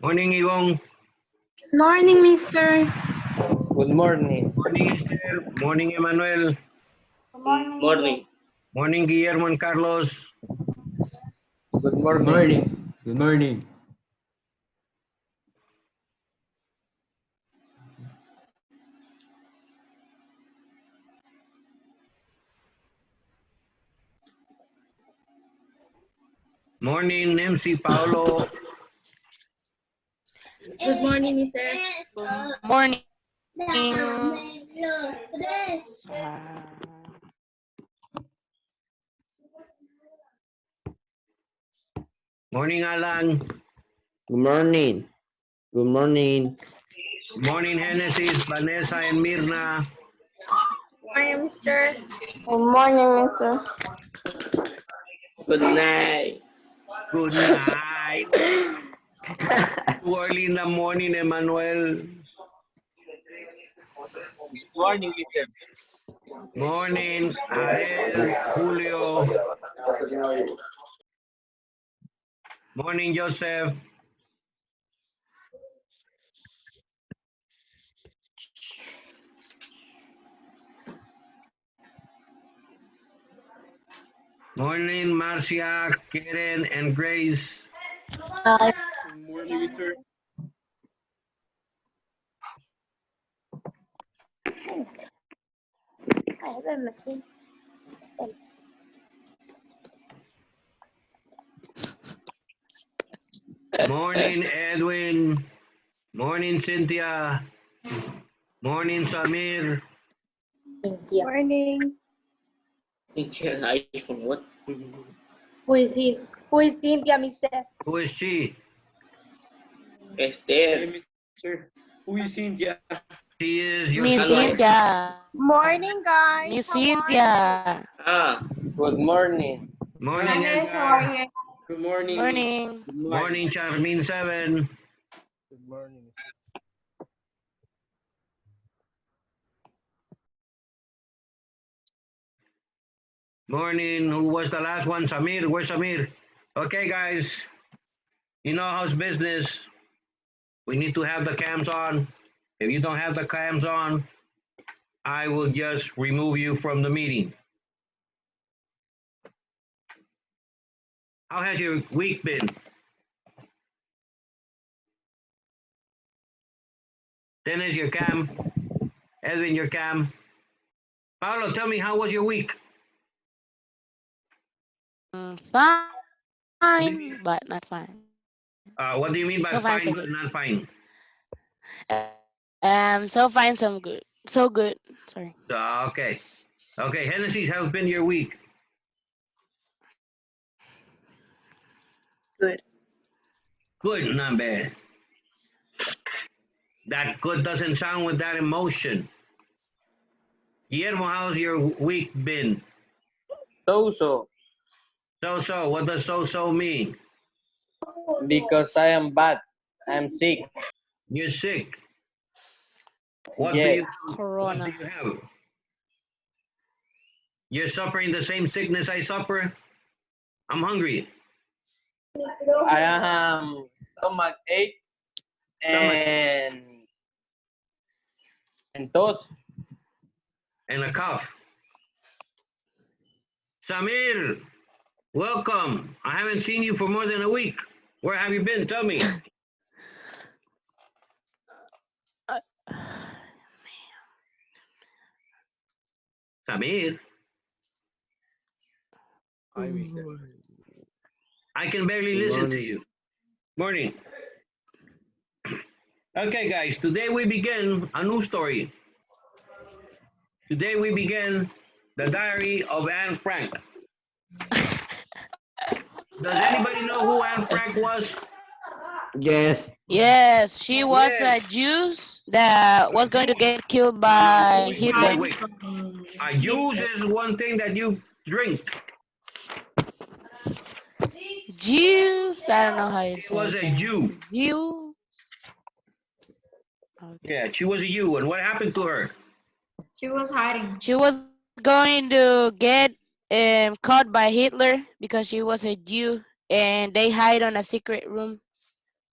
Morning, Igong. Morning, mister. Good morning. Morning, Esther. Morning, Emmanuel. Morning. Morning, Guillermo and Carlos. Good Good morning. morning. Good morning. Morning, MC Paulo. Good morning, mister. Morning. Morning, Alan. Good morning. Good morning. Morning, Genesis, Vanessa, and Mirna. Morning, mister. Good morning, mister. Good night. Good night. Too early in the morning, Emmanuel. Good morning, Mister. Morning, Adel, Julio. Morning, Joseph. Morning, Marcia, Karen, and Grace. Hi. Good morning, Mister. I have a machine. Morning, Edwin. Morning, Cynthia. Morning, Samir. Cynthia. Morning. iPhone, what? Who is he? Who is Cynthia, mister? Who is she? Esther. Mister. Who is Cynthia? She is your Miss son. Cynthia. Morning, guys. Miss How are you? Cynthia. Ah. Good morning. Morning, Guys, how are Edgar. you? Good morning. Morning. Good Morning, Charmin 7. Good morning, Mister. Morning. Who was the last one? Samir. Where's Samir? Okay, guys. You know how's business. We need to have the cams on. If you don't have the cams on, I will just remove you from the meeting. How has your week been? Dennis, your cam. Edwin, your cam. Paulo, tell me, how was your week? Fine, but not fine. What do you mean by So fine, so fine good. but not fine? So fine, so good. So good. Sorry. Okay. Okay, Hennessy, how's been your week? Good. Good, not bad. That good doesn't sound with that emotion. Guillermo, how's your week been? So, So, what does so mean? because I am bad. I am sick. You're sick. What do Yes. you Corona. have? You're suffering the same sickness I suffer? I'm hungry. I am stomach ache and toss. And a cough. Samir, welcome. I haven't seen you for more than a week. Where have you been? Tell me. Samir, Hi, mister. I can barely Good listen to morning. you. Morning. Okay, guys, today we begin a new story. Today we begin the diary of Anne Frank. Does anybody know who Anne Frank was? Yes. Yes, she was Yes. a Jew that was going to get killed by Hitler. Wait. A juice is one thing that you drink. Jews, I don't know how you She say was it. a Jew. Jew. Okay. Yeah, she was a Jew. And what happened to her? She was hiding. She was going to get caught by Hitler because she was a Jew, and they hide on a secret room.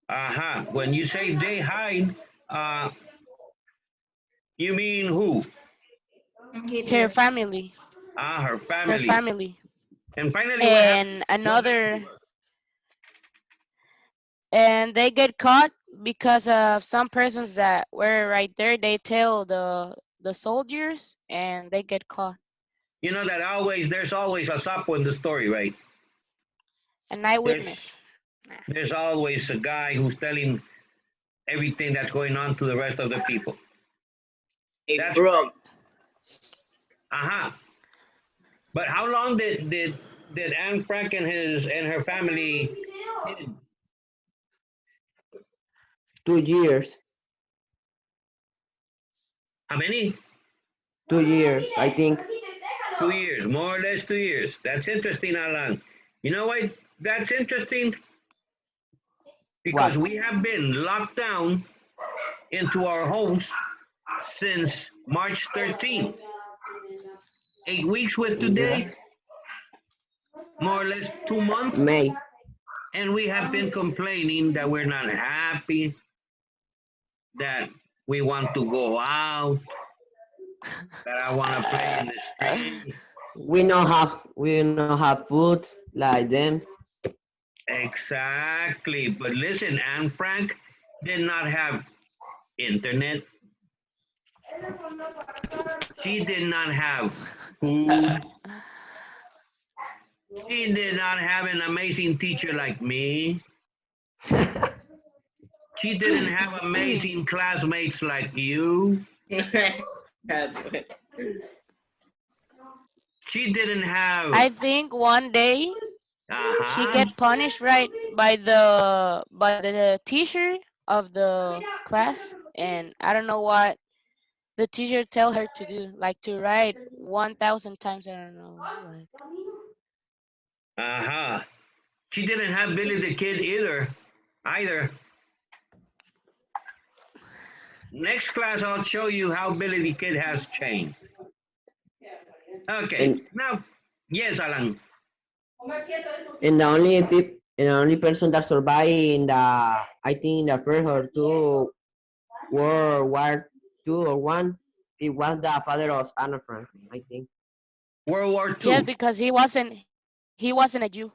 Uh-huh. When you say they hide, uh, you mean who? Her family. Ah, her Her family. family. And finally, what happened? And another, and they get caught because of some persons that were right there. They tell the soldiers, and they get caught. You know that always there's always a sapo in the story, right? An There's eyewitness. there's always a guy who's telling everything that's going on to the rest of the people. A That's frog. uh-huh. But how long did Anne Frank and her family hid? 2 years. How many? 2 years, I think. 2 years, more or less 2 years. That's interesting, Alan. You know why that's interesting? Because What? we have been locked down into our homes since March 13th. 8 weeks with Yeah. today, more or less 2 months, May. and we have been complaining that we're not happy, that we want to go out, that I want to play in the street. We don't have food like them. Exactly. But listen, Anne Frank did not have internet. She did not have food. She did not have an amazing teacher like me. She didn't have amazing classmates like you. She didn't have, I think one day she uh-huh, get punished right by the teacher of the class, and I don't know what the teacher tell her to do, like to write 1,000 times. I don't know. Like, uh-huh. She didn't have Billy the Kid either. Next class, I'll show you how Billy the Kid has changed. Okay, And now, yes, Alan. the only person that survived in the, I think, in the first or two World War II or one, it was the father of Anna Frank, I think. World War yes, II. because he wasn't a Jew.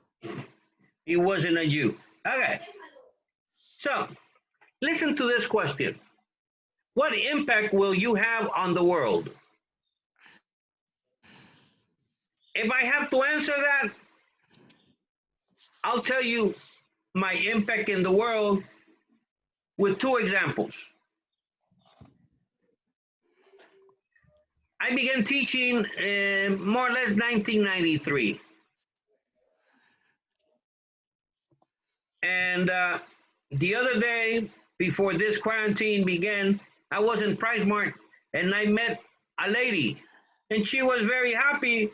He wasn't a Jew. Okay, so listen to this question. What impact will you have on the world? If I have to answer that, I'll tell you my impact in the world with two examples. I began teaching in more or less 1993. And the other day, before this quarantine began, I was in PriceMart and I met a lady, and she was very happy.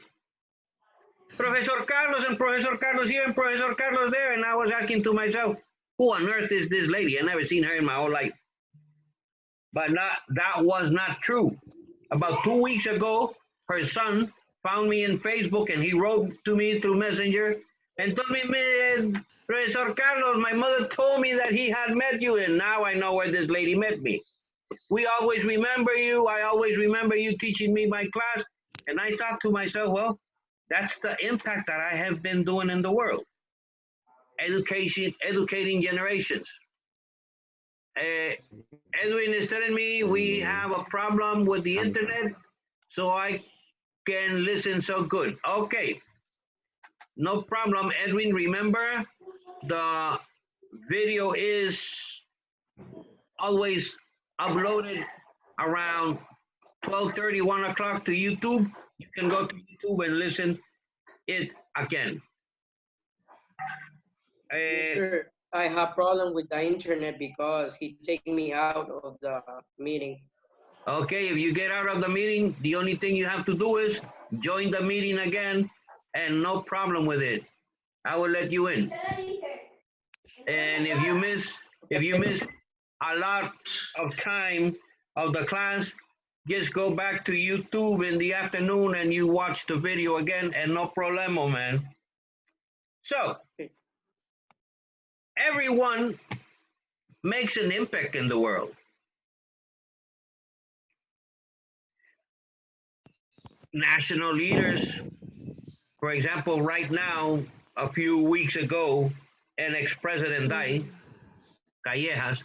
Professor Carlos and Professor Carlos here and Professor Carlos there. And I was asking to myself, who on earth is this lady? I never seen her in my whole life. But that was not true. About 2 weeks ago, her son found me in Facebook and he wrote to me through Messenger and told me, Professor Carlos, my mother told me that he had met you, and now I know where this lady met me. We always remember you. I always remember you teaching me my class. And I thought to myself, well, that's the impact that I have been doing in the world. Educating generations. Edwin is telling me we have a problem with the internet, so I can listen so good. Okay, no problem, Edwin. Remember, the video is always uploaded around 12:30, 1 o'clock to YouTube. You can go to YouTube and listen it again. Yes, sir. I have problem with the internet because he take me out of the meeting. Okay, if you get out of the meeting, the only thing you have to do is join the meeting again, and no problem with it. I will let you in. And if you miss a lot of time of the class, just go back to YouTube in the afternoon and you watch the video again, and no problemo, man. So everyone makes an impact in the world. National leaders, for example, right now, a few weeks ago, an ex-president died, Callejas,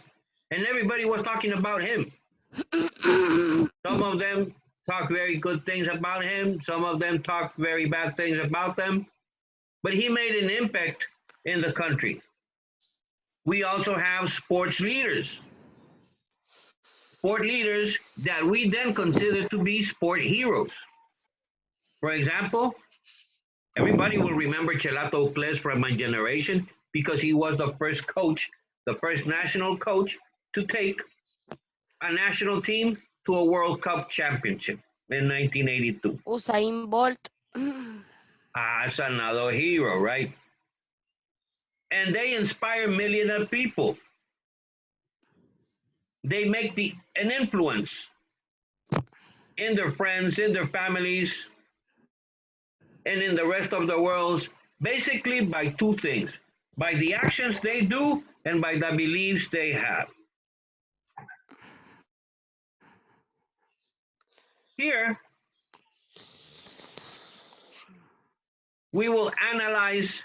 and everybody was talking about him. Some of them talk very good things about him. Some of them talk very bad things about them. But he made an impact in the country. We also have sports leaders. Sport leaders that we then consider to be sport heroes. For example, everybody will remember Chelato Ples from my generation because he was the first coach, the first national coach to take a national team to a World Cup championship in 1982. Usain Bolt. That's another hero, right? And they inspire millions of people. They make an influence in their friends, in their families, and in the rest of the world, basically by two things: by the actions they do and by the beliefs they have. Here, we will analyze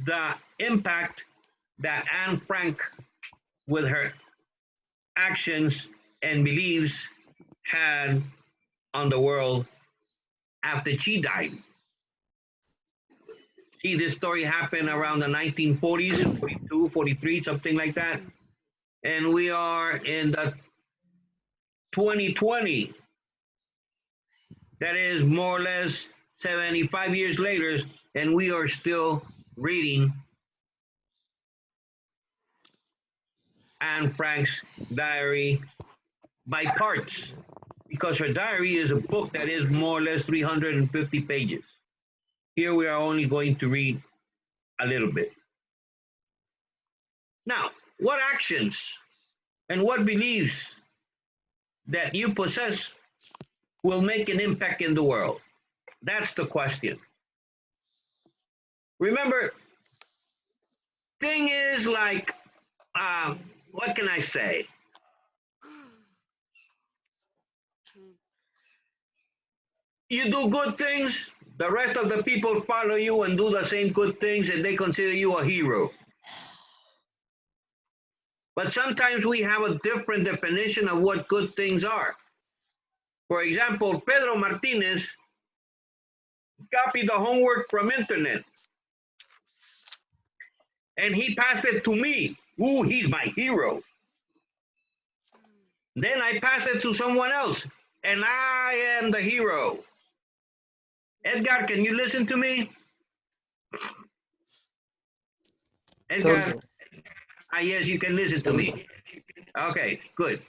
the impact that Anne Frank, with her actions and beliefs, had on the world after she died. See, this story happened around the 1940s, 42, 43, something like that. And we are in the 2020. That is more or less 75 years later, and we are still reading Anne Frank's diary by parts, because her diary is a book that is more or less 350 pages. Here we are only going to read a little bit. Now, what actions and what beliefs that you possess will make an impact in the world? That's the question. Remember, thing is like, what can I say? You do good things, the rest of the people follow you and do the same good things, and they consider you a hero. But sometimes we have a different definition of what good things are. For example, Pedro Martinez copied the homework from internet, and he passed it to me. Ooh, he's my hero. Then I pass it to someone else, and I am the hero. Edgar, can you listen to me? Edgar, yes, you can listen to me. Okay, good.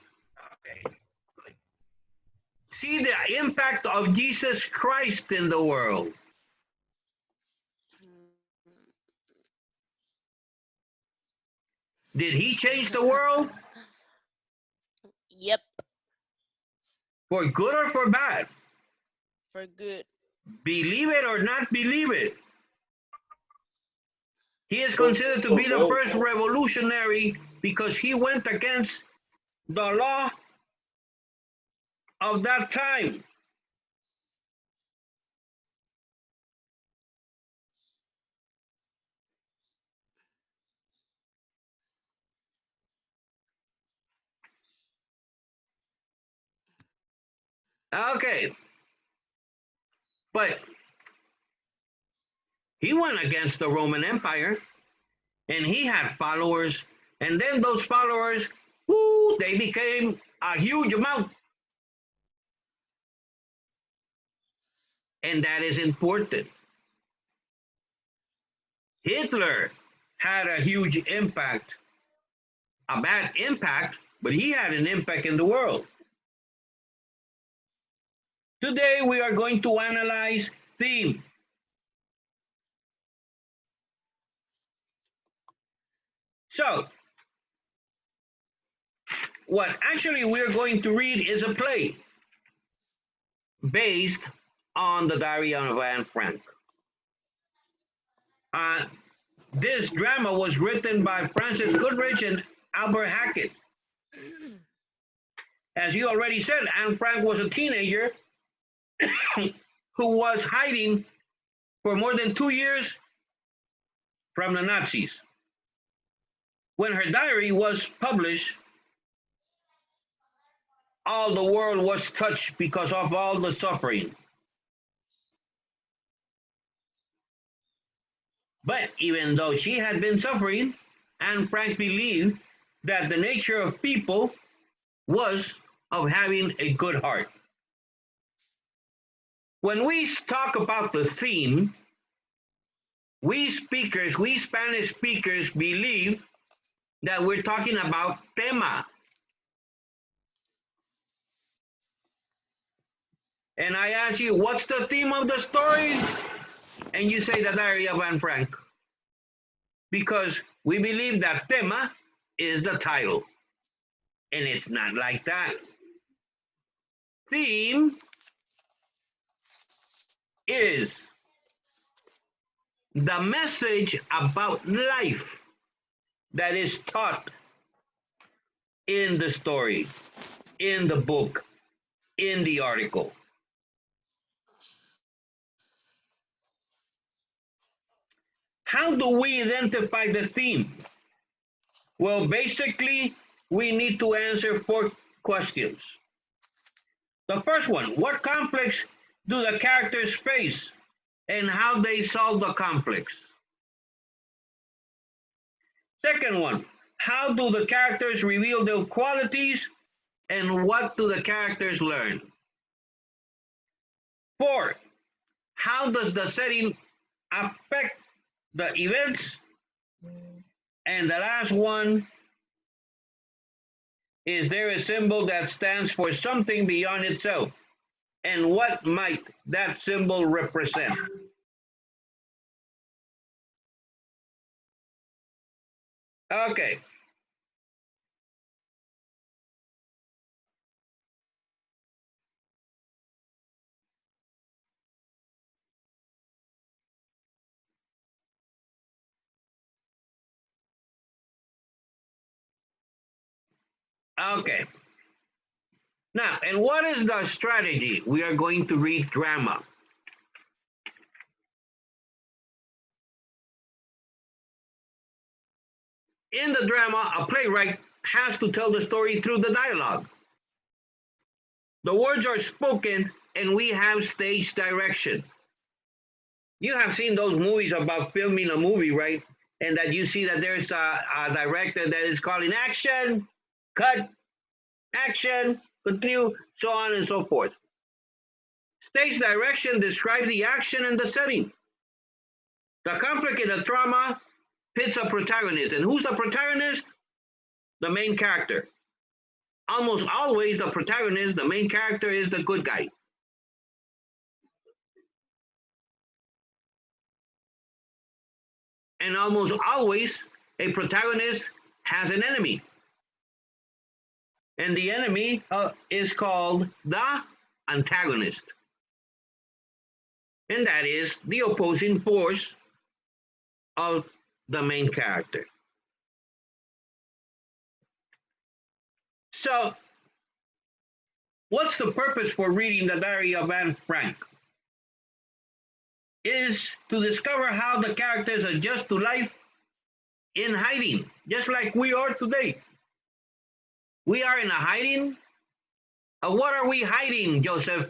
See the impact of Jesus Christ in the world. Did he change the world? Yep, For good or for bad? for good. Believe it or not believe it. He is considered to be the first revolutionary because he went against the law of that time. Okay. But he went against the Roman Empire, and he had followers, and then those followers, whoo, they became a huge amount. And that is important. Hitler had a huge impact, a bad impact, but he had an impact in the world. Today we are going to analyze theme. So, what actually we're going to read is a play based on the diary of Anne Frank. This drama was written by Francis Goodrich and Albert Hackett. As you already said, Anne Frank was a teenager who was hiding for more than 2 years from the Nazis. When her diary was published, all the world was touched because of all the suffering. But even though she had been suffering, Anne Frank believed that the nature of people was of having a good heart. When we talk about the theme, we Spanish speakers believe that we're talking about tema. And I ask you, what's the theme of the story? And you say the diary of Anne Frank. Because we believe that tema is the title. And it's not like that. Theme is the message about life that is taught in the story, in the book, in the article. How do we identify the theme? Well, basically, we need to answer 4 questions. The first one, what conflicts do the characters face and how they solve the conflicts? Second one, how do the characters reveal their qualities and what do the characters learn? 4, how does the setting affect the events? And the last one, is there a symbol that stands for something beyond itself? And what might that symbol represent? Okay. Okay. Now, and what is the strategy? We are going to read drama. In the drama, a playwright has to tell the story through the dialogue. The words are spoken and we have stage direction. You have seen those movies about filming a movie, right? And that you see that there's a director that is calling action, cut, action, continue, so on and so forth. Stage direction describes the action and the setting. The conflict in the drama pits a protagonist. And who's the protagonist? The main character. Almost always the protagonist, the main character, is the good guy. And almost always a protagonist has an enemy. And the enemy is called the antagonist. And that is the opposing force of the main character. So, what's the purpose for reading the diary of Anne Frank? Is to discover how the characters adjust to life in hiding, just like we are today. We are in a hiding. What are we hiding, Joseph?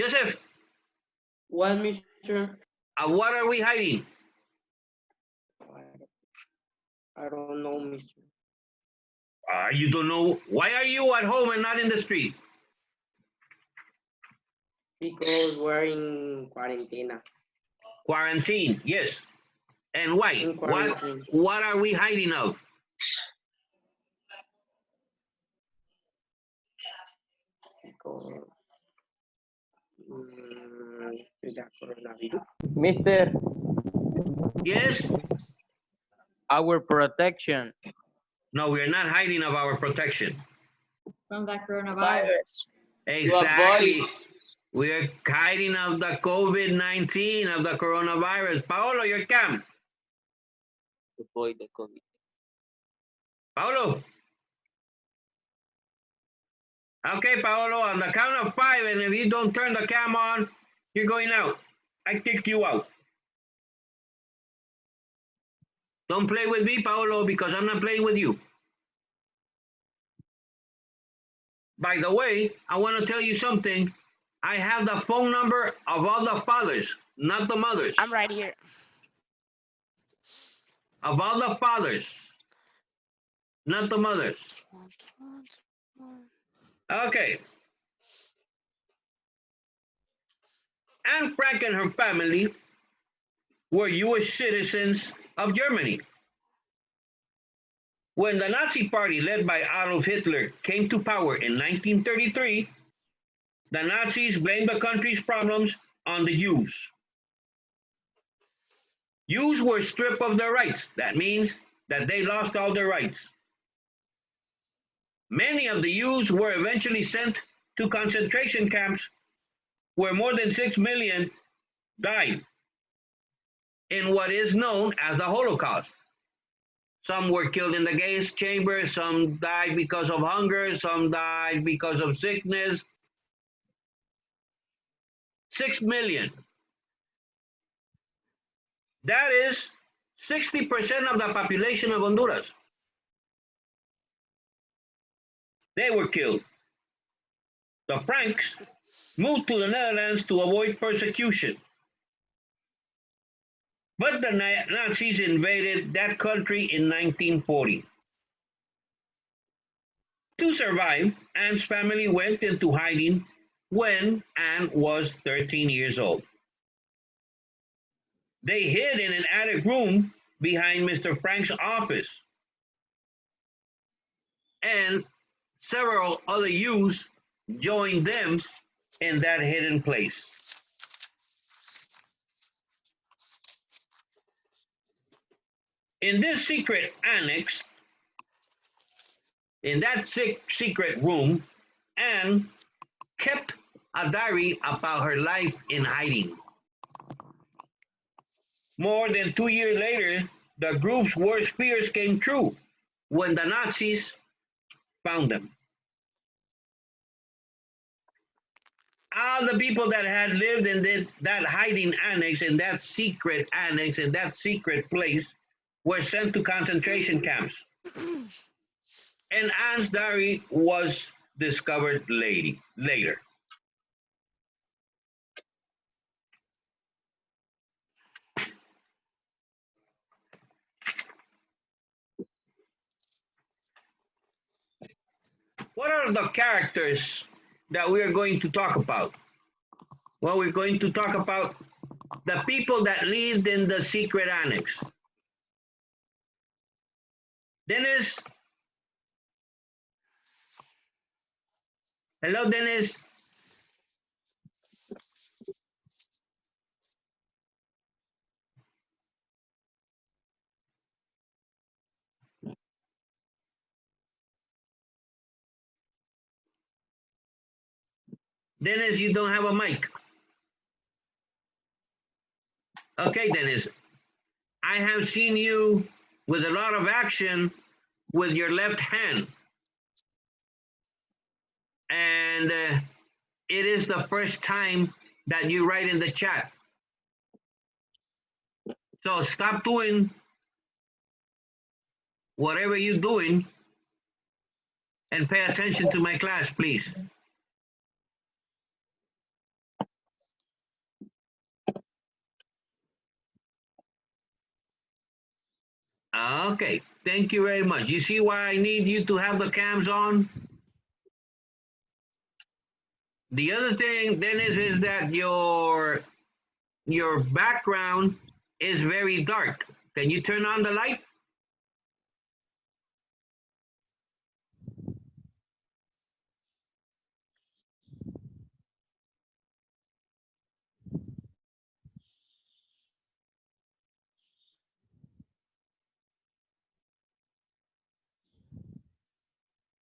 Joseph, What, mister? what are we hiding? I don't know, mister. You don't know. Why are you at home and not in the street? Because we're in quarantine. Quarantine, yes. And why? In quarantine. What are we hiding of? Because the coronavirus. Mister, Yes? our protection. No, we are not hiding of our protection. From the coronavirus. Exactly. We're hiding of the COVID-19, of the coronavirus. Paolo, your cam. To avoid the COVID. Paolo. Okay, Paolo, on the count of 5, and if you don't turn the cam on, you're going out. I kick you out. Don't play with me, Paolo, because I'm not playing with you. By the way, I want to tell you something. I have the phone number of all the fathers, not the mothers. I'm right here. Of all the fathers, not the mothers. Okay. Anne Frank and her family were U.S. citizens of Germany. When the Nazi Party led by Adolf Hitler came to power in 1933, the Nazis blamed the country's problems on the Jews. Jews were stripped of their rights. That means that they lost all their rights. Many of the Jews were eventually sent to concentration camps where more than 6 million died in what is known as the Holocaust. Some were killed in the gas chamber, some died because of hunger, some died because of sickness. 6 million. That is 60% of the population of Honduras. They were killed. The Franks moved to the Netherlands to avoid persecution. But the Nazis invaded that country in 1940. To survive, Anne's family went into hiding when Anne was 13 years old. They hid in an attic room behind Mr. Frank's office. And several other youths joined them in that hidden place. In this secret annex, in that secret room, Anne kept a diary about her life in hiding. More than 2 years later, the group's worst fears came true when the Nazis found them. All the people that had lived in that hiding annex, in that secret annex, in that secret place, were sent to concentration camps. And Anne's diary was discovered later. What are the characters that we are going to talk about? Well, we're going to talk about the people that lived in the secret annex. Dennis. Hello, Dennis. Dennis, you don't have a mic. Okay, Dennis. I have seen you with a lot of action with your left hand. And it is the first time that you write in the chat. So stop doing whatever you're doing and pay attention to my class, please. Okay, thank you very much. You see why I need you to have the cams on? The other thing, Dennis, is that your background is very dark. Can you turn on the light?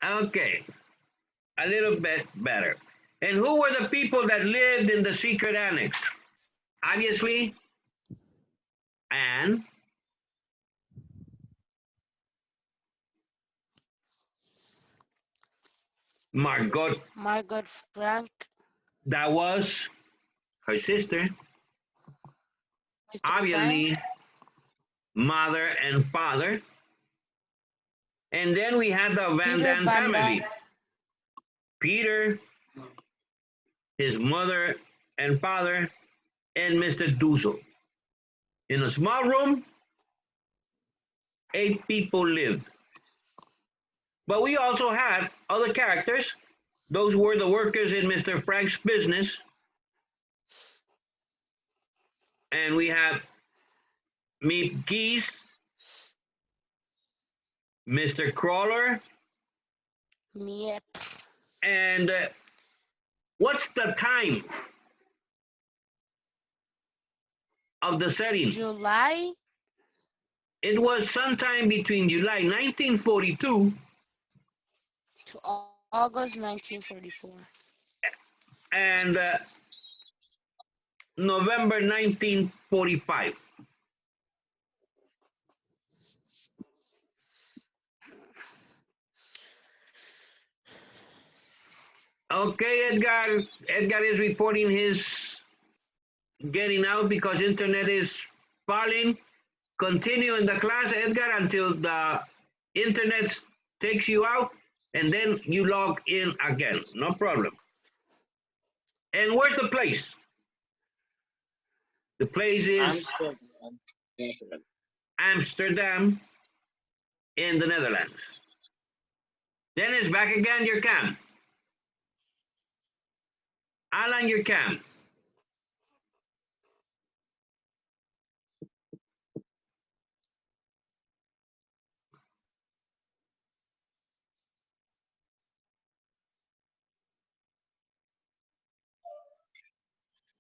Okay. a little bit better. And who were the people that lived in the secret annex? Obviously, Anne, Margot, Margot Frank, that was her sister, Mr. Frank, obviously, mother and father. And then we had the Van Peter Damme Van family. Damme, Peter, his mother and father, and Mr. Duzel. In a small room, 8 people lived. But we also had other characters. Those were the workers in Mr. Frank's business. And we have Meep Geese, Mr. Crawler, Miep, and what's the time of the setting? July It was sometime between July 1942 to August 1944. and November 1945. Okay, Edgar. Edgar is reporting his getting out because internet is falling. Continue in the class, Edgar, until the internet takes you out, and then you log in again. No problem. And where's the place? The place is Amsterdam in the Netherlands. Dennis, back again, your cam. Alan, your cam.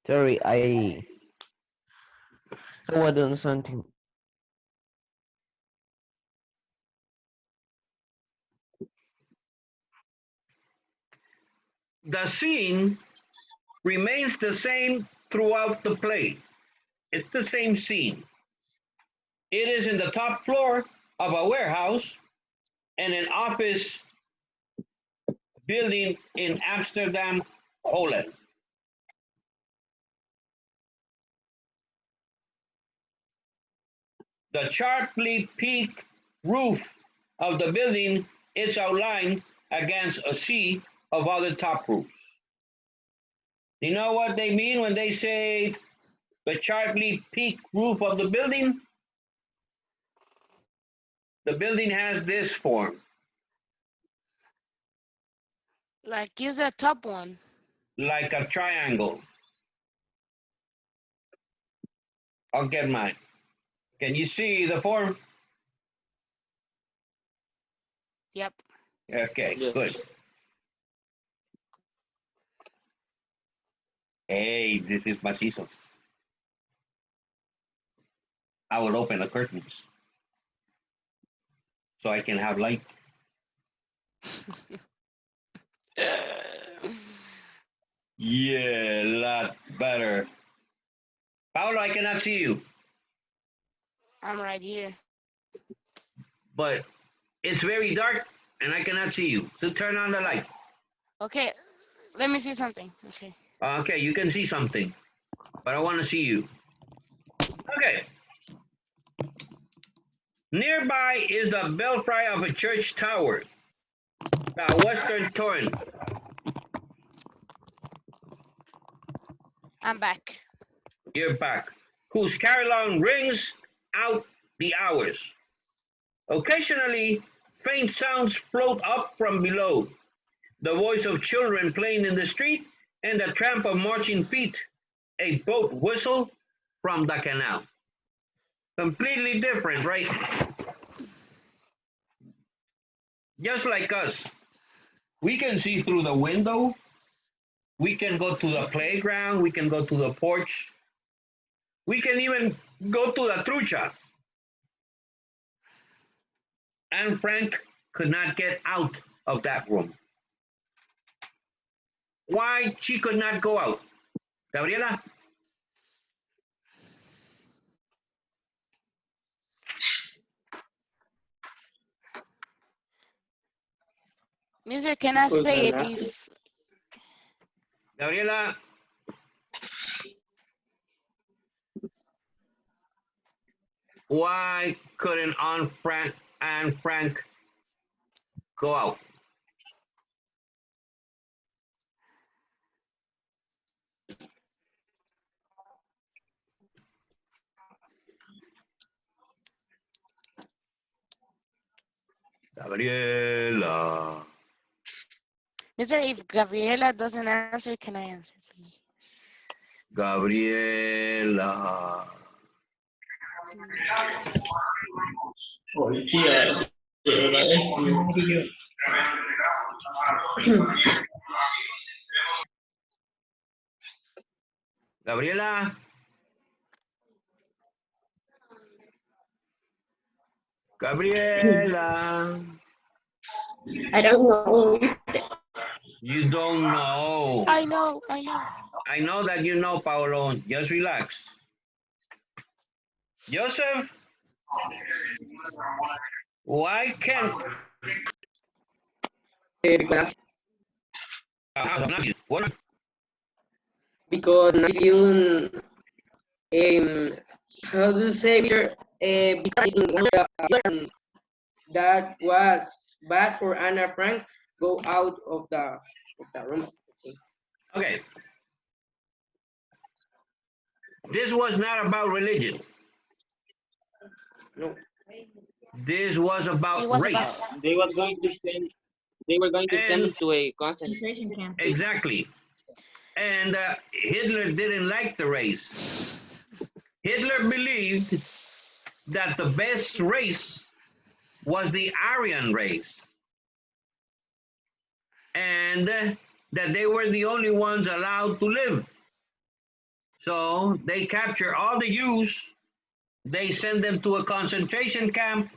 Sorry, I was doing something. The scene remains the same throughout the play. It's the same scene. It is in the top floor of a warehouse and an office building in Amsterdam, Holland. The sharply peaked roof of the building is outlined against a sea of other top roofs. You know what they mean when they say the sharply peaked roof of the building? The building has this form, Like, use a top one. like a triangle. I'll get mine. Can you see the form? Yep. Okay, Yes. good. Hey, this is macizo. I will open the curtains so I can have light. Yeah, a lot better. Paolo, I cannot see you, I'm right here. but it's very dark and I cannot see you. So turn on the light. Okay, let me see something. Okay. Okay, you can see something, but I want to see you. Okay. Nearby is the belfry of a church tower, the Western Torrent. I'm back. You're back. Whose carillon rings out the hours. Occasionally, faint sounds float up from below. The voice of children playing in the street and the tramp of marching feet. A boat whistle from the canal. Completely different, right? Just like us. We can see through the window. We can go to the playground. We can go to the porch. We can even go to the trucha. And Frank could not get out of that room. why she could not go out. Gabriela? Mister, can I Because say the it Nazis. if Gabriela? Why couldn't Anne Frank go out? Gabriela. Mister, if Gabriela doesn't answer, can I answer, please? Gabriela. Gabriela. Gabriela. I don't know. You don't know. I know, I know. I know that you know, Paolo. Just relax. Joseph, why can't Because what? because Nazi how do you say that was bad for Anna Frank go out of the room. Okay. This was not about religion. No. This was It about was race. about They were going to send. They were going to send And him to a concentration. Concentration camp. exactly. And Hitler didn't like the race. Hitler believed that the best race was the Aryan race. And that they were the only ones allowed to live. So they capture all the Jews, they send them to a concentration camp,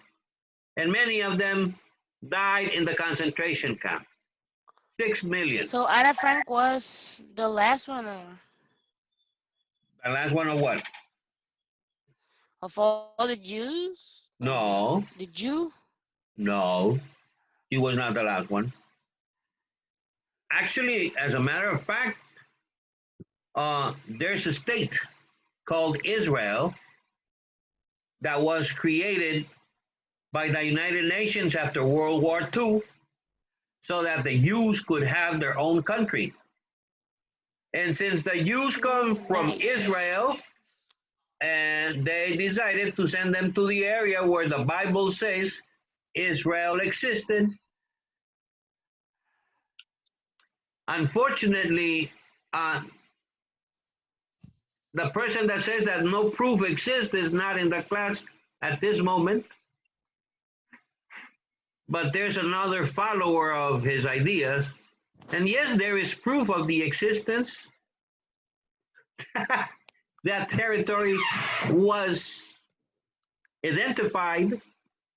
and many of them died in the concentration camp. 6 million. So Anna Frank was the last one The last one of what? of all the Jews? No, The Jew? no, he was not the last one. Actually, as a matter of fact, there's a state called Israel that was created by the United Nations after World War II so that the Jews could have their own country. And since the Jews come from Nice. Israel, and they decided to send them to the area where the Bible says Israel existed. Unfortunately, the person that says that no proof exists is not in the class at this moment. But there's another follower of his ideas. And yes, there is proof of the existence. That territory was identified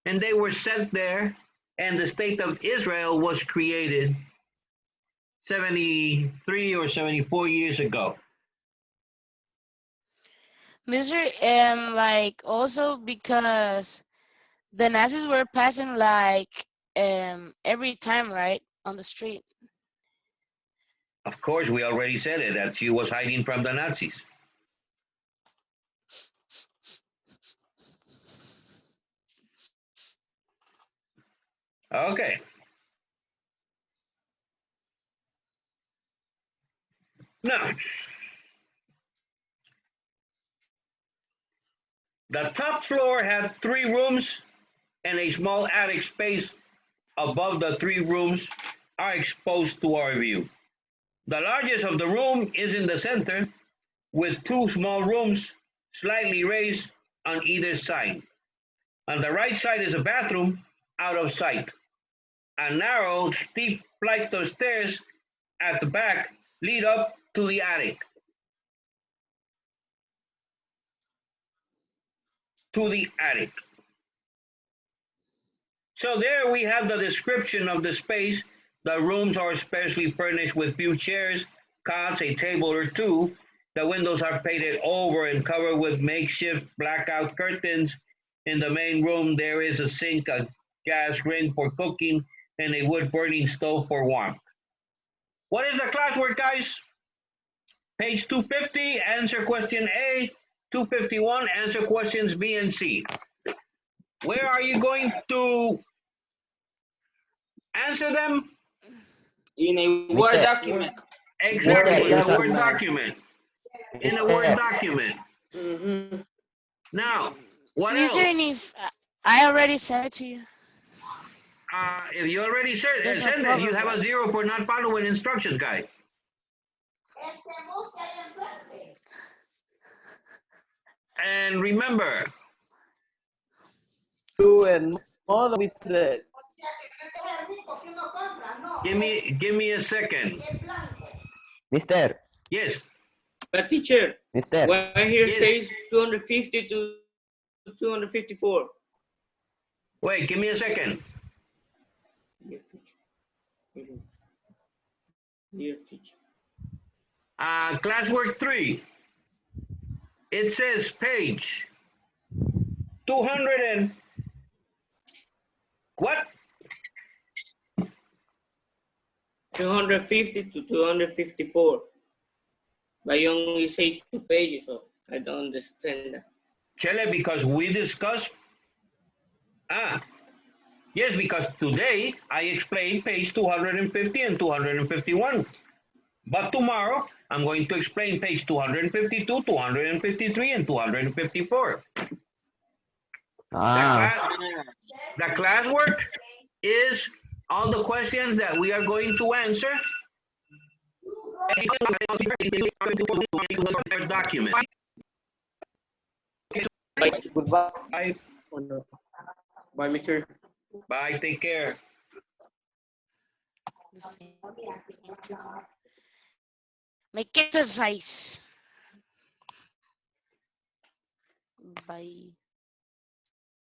and they were sent there, and the state of Israel was created 73 or 74 years ago. Mister, like also because the Nazis were passing like every time, right? On the street. Of course, we already said it, that she was hiding from the Nazis. Okay. Now, the top floor had 3 rooms and a small attic space above the 3 rooms are exposed to our view. The largest of the room is in the center with 2 small rooms slightly raised on either side. On the right side is a bathroom out of sight. A narrow, steep flight of stairs at the back lead up to the attic. To the attic. So there we have the description of the space The rooms are specially furnished with few chairs, cots, a table or two. The windows are painted over and covered with makeshift blackout curtains. In the main room, there is a sink, a gas ring for cooking, and a wood-burning stove for warmth. What is the classwork, guys? Page 250, answer question A. 251, answer questions B and C. Where are you going to answer them? In a Word Mister. document. Exactly, Word a Word document. document. In a Word Mister. document. Mhm. Now, what Mr. else? Nif, I already sent it to you. If you already There's no send it, you problem, have a right? 0 for not following instructions, guys. And remember, Two and more we said. give me a second. Mister. Yes, But teacher, Mister. why here yes. says 250 to 254? Wait, give me a second. Dear teacher. Dear teacher. Classwork 3. It says page 200 and what? 250 to 254. But you only say 2 pages, so I don't understand that. Chele, because we discussed. Yes, because today I explained page 250 and 251. But tomorrow I'm going to explain page 252, 253, and 254. Ah. The classwork is all the questions that we are going to answer. Document. Goodbye. Bye. Oh, no. Bye, Mr. Bye. Take care. The same. Make exercise. Bye.